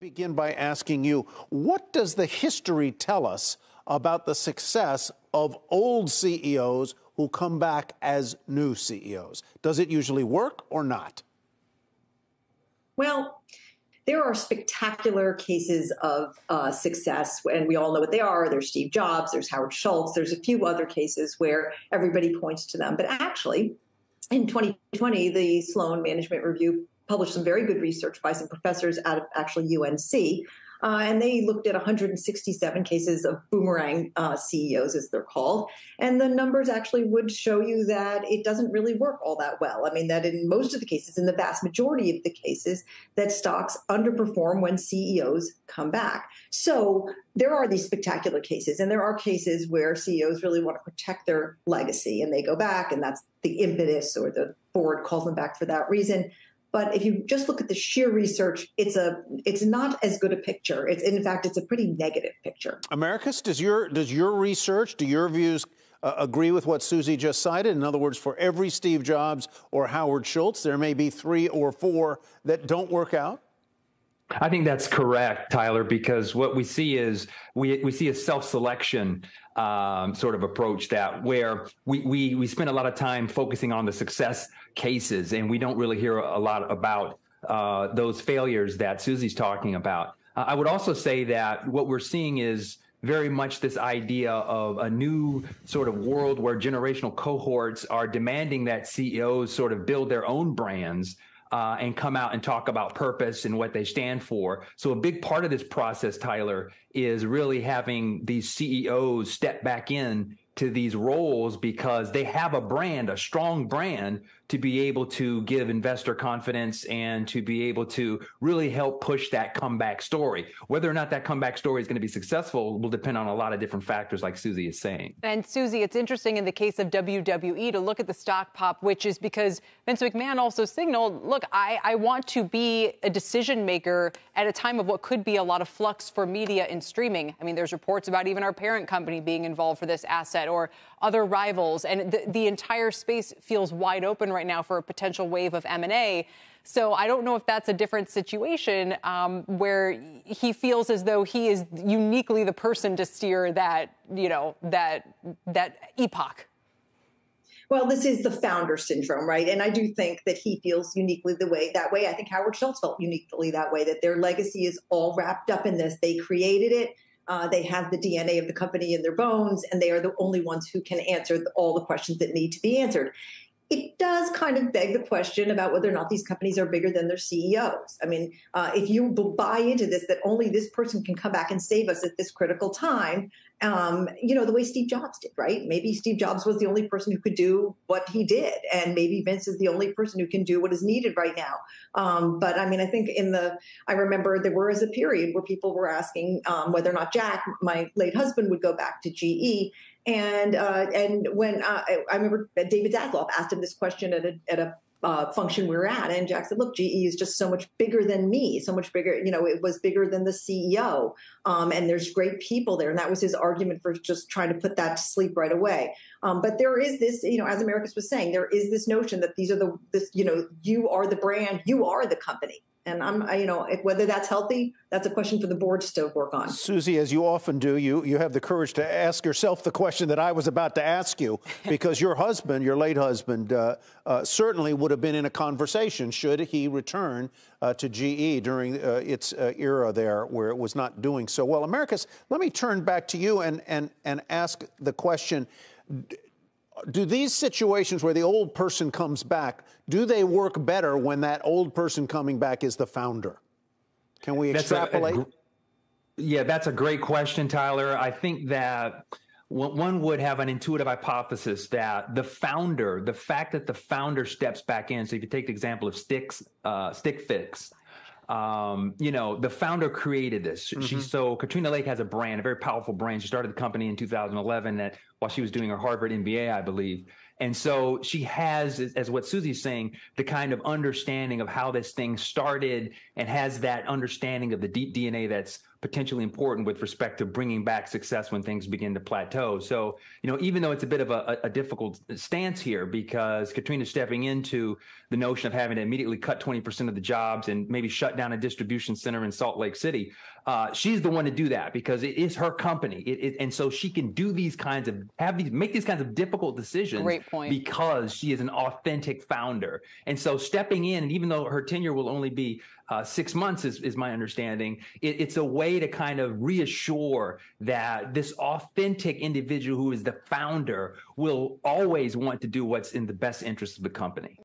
Begin by asking you, what does the history tell us about the success of old CEOs who come back as new CEOs? Does it usually work or not? Well, there are spectacular cases of success, and we all know what they are. There's Steve Jobs, there's Howard Schultz, there's a few other cases where everybody points to them. But actually, in 2020, the Sloan Management Review published some very good research by some professors out of actually UNC, and they looked at 167 cases of boomerang CEOs, as they're called. And the numbers actually would show you that it doesn't really work all that well. I mean, that in most of the cases, in the vast majority of the cases, that stocks underperform when CEOs come back. So there are these spectacular cases, and there are cases where CEOs really want to protect their legacy, and they go back, and that's the impetus, or the board calls them back for that reason. But if you just look at the sheer research, it's not as good a picture. In fact, it's a pretty negative picture. Americus, does your research, do your views agree with what Susie just cited? In other words, for every Steve Jobs or Howard Schultz, there may be 3 or 4 that don't work out? I think that's correct, Tyler, because what we see is we see a self-selection sort of approach that where we spend a lot of time focusing on the success cases, and we don't really hear a lot about those failures that Susie's talking about. I would also say that what we're seeing is very much this idea of a new sort of world where generational cohorts are demanding that CEOs sort of build their own brands and come out and talk about purpose and what they stand for. So a big part of this process, Tyler, is really having these CEOs step back in to these roles because they have a brand, a strong brand, to be able to give investor confidence and to be able to really help push that comeback story. Whether or not that comeback story is going to be successful will depend on a lot of different factors, like Susie is saying. And Susie, it's interesting in the case of WWE to look at the stock pop, which is because Vince McMahon also signaled, look, I want to be a decision maker at a time of what could be a lot of flux for media and streaming. I mean, there's reports about even our parent company being involved for this asset or other rivals. And the entire space feels wide open right now for a potential wave of M&A. So I don't know if that's a different situation where he feels as though he is uniquely the person to steer that, that epoch. Well, this is the founder syndrome, right? And I do think that he feels uniquely that way. I think Howard Schultz felt uniquely that way, that their legacy is all wrapped up in this. They created it. They have the DNA of the company in their bones, and they are the only ones who can answer all the questions that need to be answered. It does kind of beg the question about whether or not these companies are bigger than their CEOs. I mean, if you buy into this, that only this person can come back and save us at this critical time, the way Steve Jobs did, right? Maybe Steve Jobs was the only person who could do what he did, and maybe Vince is the only person who can do what is needed right now. But I mean, I think I remember there was a period where people were asking whether or not Jack, my late husband, would go back to GE. And when I remember David Zasloff asked him this question at a function we were at, and Jack said, look, GE is just so much bigger than me, so much bigger, it was bigger than the CEO, and there's great people there. And that was his argument for just trying to put that to sleep right away. But there is this, as Americus was saying, there is this notion that you are the brand, you are the company. And whether that's healthy, that's a question for the boards to work on. Susie, as you often do, you have the courage to ask yourself the question that I was about to ask you, because your husband, your late husband, certainly would have been in a conversation should he return to GE during its era there where it was not doing so well. Americus, let me turn back to you and ask the question. Do these situations where the old person comes back, do they work better when that old person coming back is the founder? Can we extrapolate? That's a great question, Tyler. I think that one would have an intuitive hypothesis that the fact that the founder steps back in. So if you take the example of Stick Fix, the founder created this. Mm-hmm. So Katrina Lake has a brand, a very powerful brand. She started the company in 2011 while she was doing her Harvard MBA, I believe. And so she has, as what Susie's saying, the kind of understanding of how this thing started and has that understanding of the deep DNA that's potentially important with respect to bringing back success when things begin to plateau. So, even though it's a bit of a difficult stance here, because Katrina's stepping into the notion of having to immediately cut 20% of the jobs and maybe shut down a distribution center in Salt Lake City, she's the one to do that because it is her company. And so she can do make these kinds of difficult decisions. Great point. Because she is an authentic founder. And so stepping in, and even though her tenure will only be 6 months is my understanding, it's a way to kind of reassure that this authentic individual who is the founder will always want to do what's in the best interest of the company.